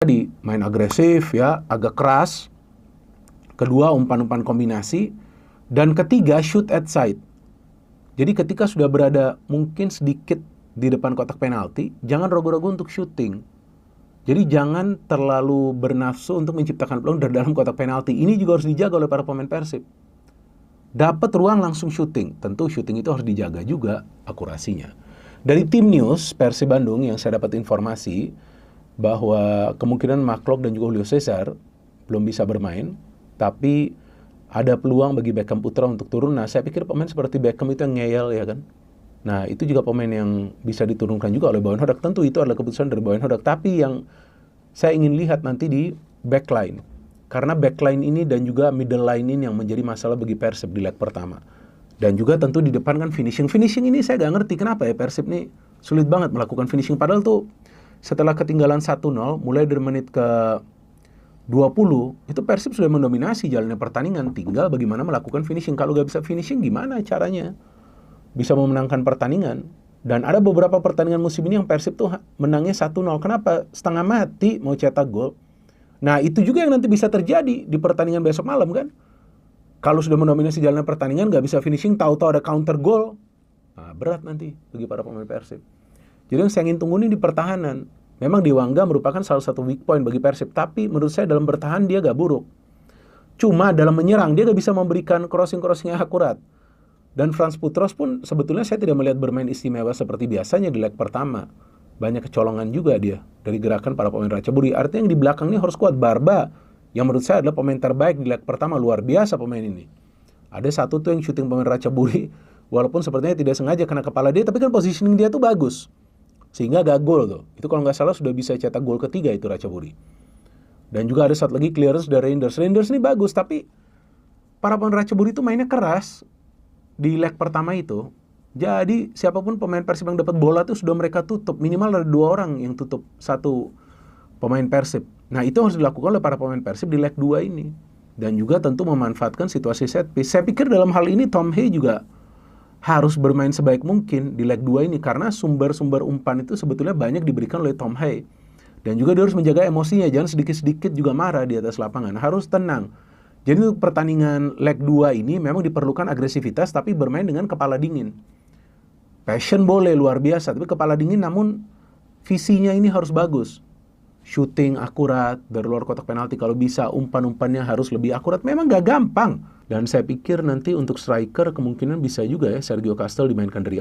Tadi main agresif ya, agak keras. Kedua, umpan-umpan kombinasi. Dan ketiga, shoot at sight. Jadi ketika sudah berada mungkin sedikit di depan kotak penalti, jangan ragu-ragu untuk shooting. Jadi jangan terlalu bernafsu untuk menciptakan peluang dari dalam kotak penalti. Ini juga harus dijaga oleh para pemain Persib. Dapat ruang langsung shooting. Tentu shooting itu harus dijaga juga akurasinya. Dari tim news Persib Bandung yang saya dapat informasi bahwa kemungkinan McLeod dan juga Julio Cesar belum bisa bermain, tapi ada peluang bagi Beckham Putra untuk turun. Nah, saya pikir pemain seperti Beckham itu yang ngeyel ya kan. Nah, itu juga pemain yang bisa diturunkan juga oleh Boyan Hodak. Tentu itu adalah keputusan dari Boyan Hodak. Tapi yang saya ingin lihat nanti di backline. Karena backline ini dan juga middle line ini yang menjadi masalah bagi Persib di leg pertama. Dan juga tentu di depan kan finishing. Finishing ini saya gak ngerti kenapa ya Persib nih sulit banget melakukan finishing. Padahal tuh setelah ketinggalan 1-0, mulai dari menit ke 20, itu Persib sudah mendominasi jalannya pertandingan. Tinggal bagaimana melakukan finishing. Kalau gak bisa finishing, gimana caranya bisa memenangkan pertandingan? Dan ada beberapa pertandingan musim ini yang Persib tuh menangnya 1-0. Kenapa? Setengah mati mau cetak gol. Nah, itu juga yang nanti bisa terjadi di pertandingan besok malam kan. Kalau sudah mendominasi jalannya pertandingan, gak bisa finishing, tahu-tahu ada counter gol. Nah, berat nanti bagi para pemain Persib. Jadi yang saya ingin tunggu ini di pertahanan. Memang Dewangga merupakan salah satu weak point bagi Persib, tapi menurut saya dalam bertahan dia gak buruk. Cuma dalam menyerang dia gak bisa memberikan crossing-crossing yang akurat. Dan Frans Putros pun sebetulnya saya tidak melihat bermain istimewa seperti biasanya di leg pertama. Banyak kecolongan juga dia dari gerakan para pemain Ratchaburi. Artinya yang di belakang ini harus kuat. Barba, yang menurut saya adalah pemain terbaik di leg pertama, luar biasa pemain ini. Ada satu tuh yang syuting pemain Ratchaburi, walaupun sepertinya tidak sengaja kena kepala dia, tapi kan positioning dia tuh bagus. Sehingga gak gol tuh. Itu kalau nggak salah sudah bisa cetak gol ketiga itu Ratchaburi. Dan juga ada satu lagi clearance dari Reinders. Reinders ini bagus, tapi para pemain Ratchaburi itu mainnya keras di leg pertama itu. Jadi siapapun pemain Persib yang dapat bola tuh sudah mereka tutup. Minimal ada 2 orang yang tutup satu pemain Persib. Nah, itu harus dilakukan oleh para pemain Persib di leg 2 ini. Dan juga tentu memanfaatkan situasi set piece. Saya pikir dalam hal ini Tom Hey juga harus bermain sebaik mungkin di leg 2 ini. Karena sumber-sumber umpan itu sebetulnya banyak diberikan oleh Tom Hey. Dan juga dia harus menjaga emosinya. Jangan sedikit-sedikit juga marah di atas lapangan. Harus tenang. Jadi untuk pertandingan leg 2 ini memang diperlukan agresivitas tapi bermain dengan kepala dingin. Passion boleh luar biasa, tapi kepala dingin namun visinya ini harus bagus. Shooting akurat, dari luar kotak penalti kalau bisa, umpan-umpannya harus lebih akurat. Memang gak gampang. Dan saya pikir nanti untuk striker kemungkinan bisa juga ya Sergio Castel dimainkan dari